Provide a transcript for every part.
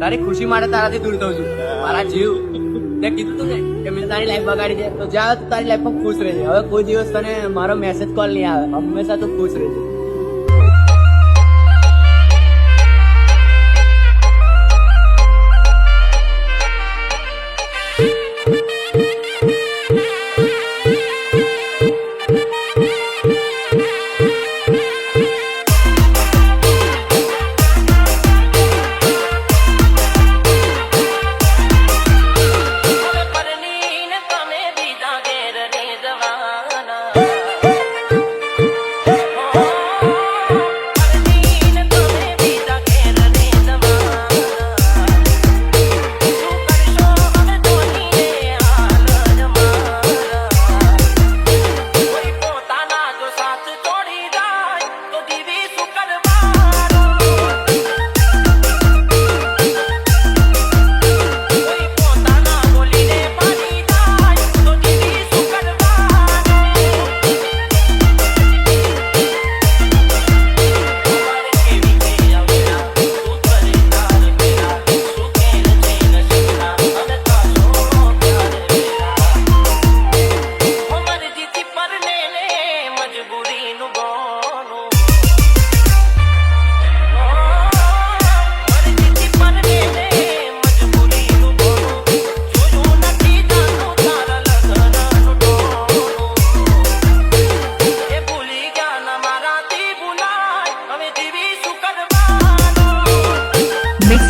તારી ખુશી માટે તારાથી દૂર થઉં છું મારા જીવ. તે કીધું તું ને કે મેં તારી લાઈફ બગાડી છે, તો જા તું તારી લાઈફમાં ખુશ રહેજે. હવે કોઈ દિવસ તને મારો મેસેજ કોલ નહીં આવે, હંમેશા તું ખુશ રહેજે.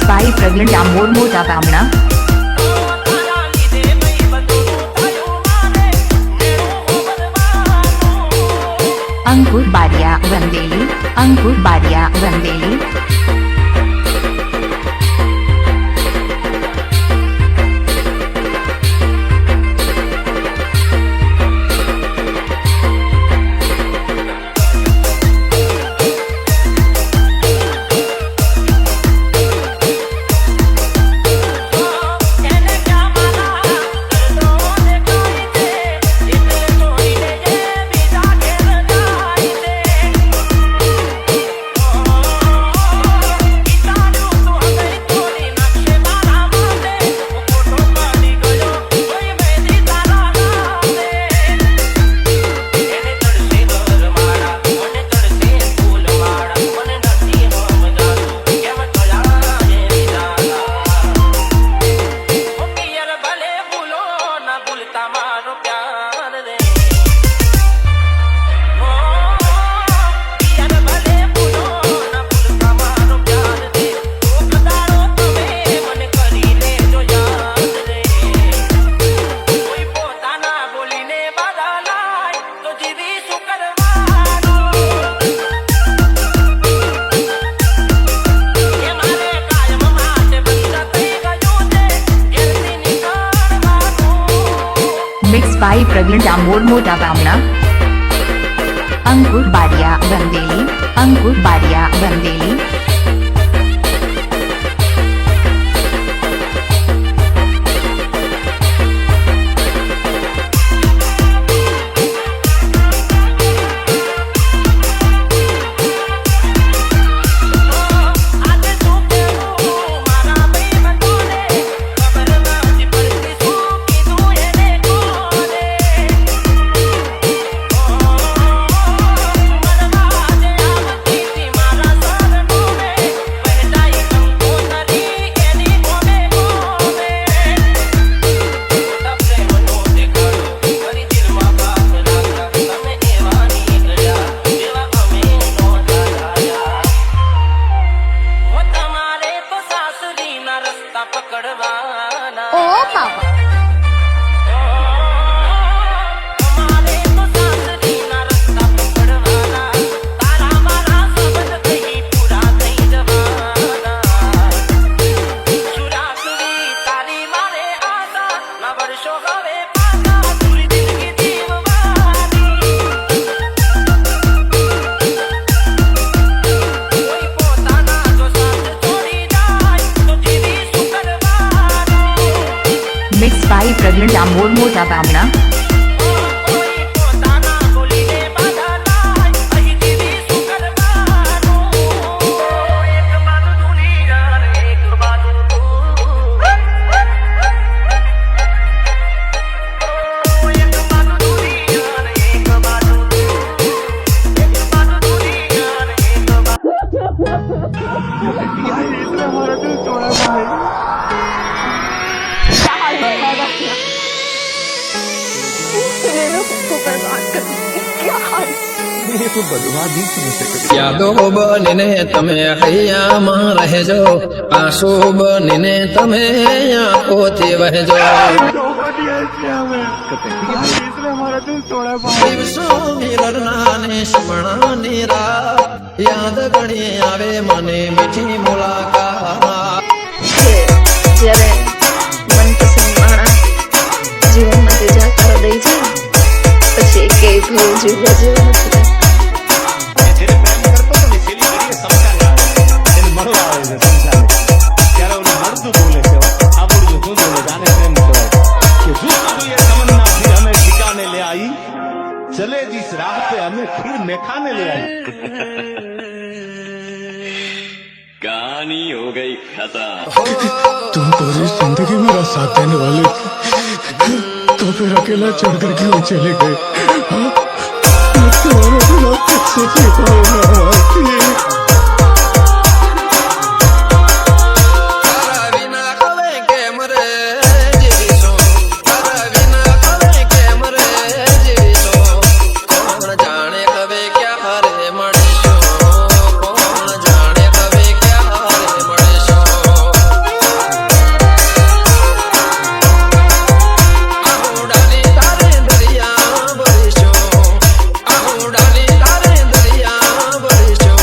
By Prevalent Amor Mota Pamna Ankur Baria Vandeli Ankur Baria Vandeli Mixed by Prevalent Amor Mota Pamna Ankur Baria Vandeli Ankur Baria Vandeli Mixed by Prevalent Amor Mota Pamna યાદો બનીને તમે હૈયામાં રહેજો, આંસુ બનીને તમે આંખોથી વહેજો. દિવસો મિલનના ને સ્મરણની રાત યાદ ઘણી આવે મને મીઠી મુલાકાત. જ્યારે મનપસંદ માણસ જીવનમાંથી જાકારો દઈ જાય પછી એકેય ભૂલ જીવવા જેવો નથી. चले जिस राह पे हमें फिर मेखाने ले आई. कहानी हो गई खत्म. तुम पूरी जिंदगी मेरा साथ देने वाले थे, तो फिर अकेला छोड़ कर क्यों चले गए? हाँ? तुम्हारा बिना कैसे जी पाऊंगा? તારા વિના હવે કેમ રે જીવીશું, તારા વિના હવે કેમ રે જીવીશું. કોણ જાણે હવે ક્યારે મળીશું, કોણ જાણે હવે ક્યારે મળીશું. આહુડાની તારે દરિયા ભરીશું, આહુડાની તારે દરિયા ભરીશું.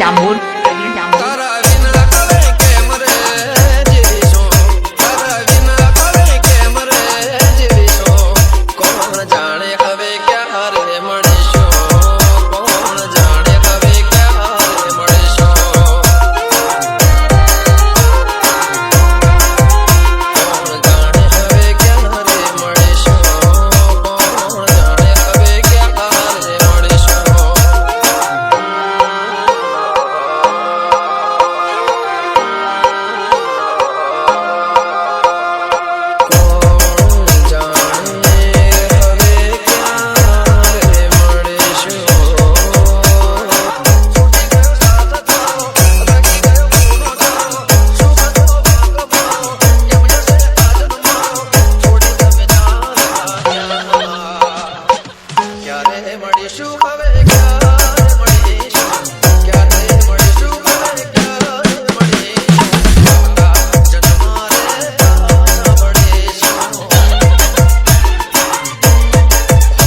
ડામોર તારા વિના હવે કેમ રે જીવીશું તારા વિના હવે કેમ રે જીવીશું કોણ જાણે હવે ક્યારે મળીશું કોણ જાણે હવે ક્યારે મળીશું કોણ જાણે હવે ક્યારે મળીશું કોણ જાણે હવે ક્યારે મળીશું કોણ જાણે હવે ક્યારે મળીશું છૂટી ગયો સાથ તારો લાગી ગયો ખૂણો તારો સુખ હતો ભાગવાનો એમ જશે આજનો મારો છોડી તમે ક્યારે મળીશું હવે ક્યારે મળીશું ક્યારે મળીશું હવે ક્યારે મળીશું આવતા જન્મારે પાછા મળીશું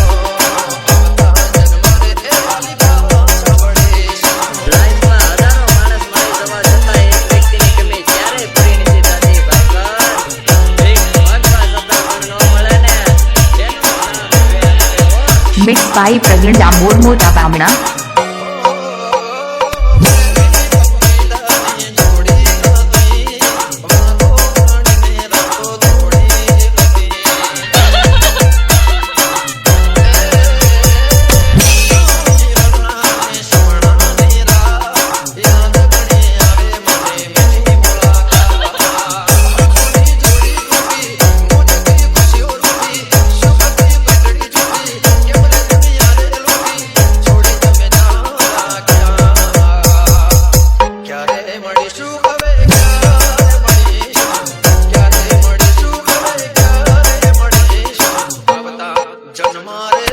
આવતા જન્મારે એ વાલી પાછા મળીશું લાઈફમાં હજારો માણસ મરી જવા છતાં એક વ્યક્તિની કમી ક્યારેય પૂરી નથી થતી ભાઈબંધ. એક મનમાં શબ્દ પણ ન મળે ને તેનું નામ પ્રેમ છે હો. મિક્સ બાય પ્રવીણ ડામોર મોટા બામણા ક્યારે મળીશું હવે ક્યારે મળીશું ક્યારે મળીશું હવે ક્યારે મળીશું આવતા જન્મારે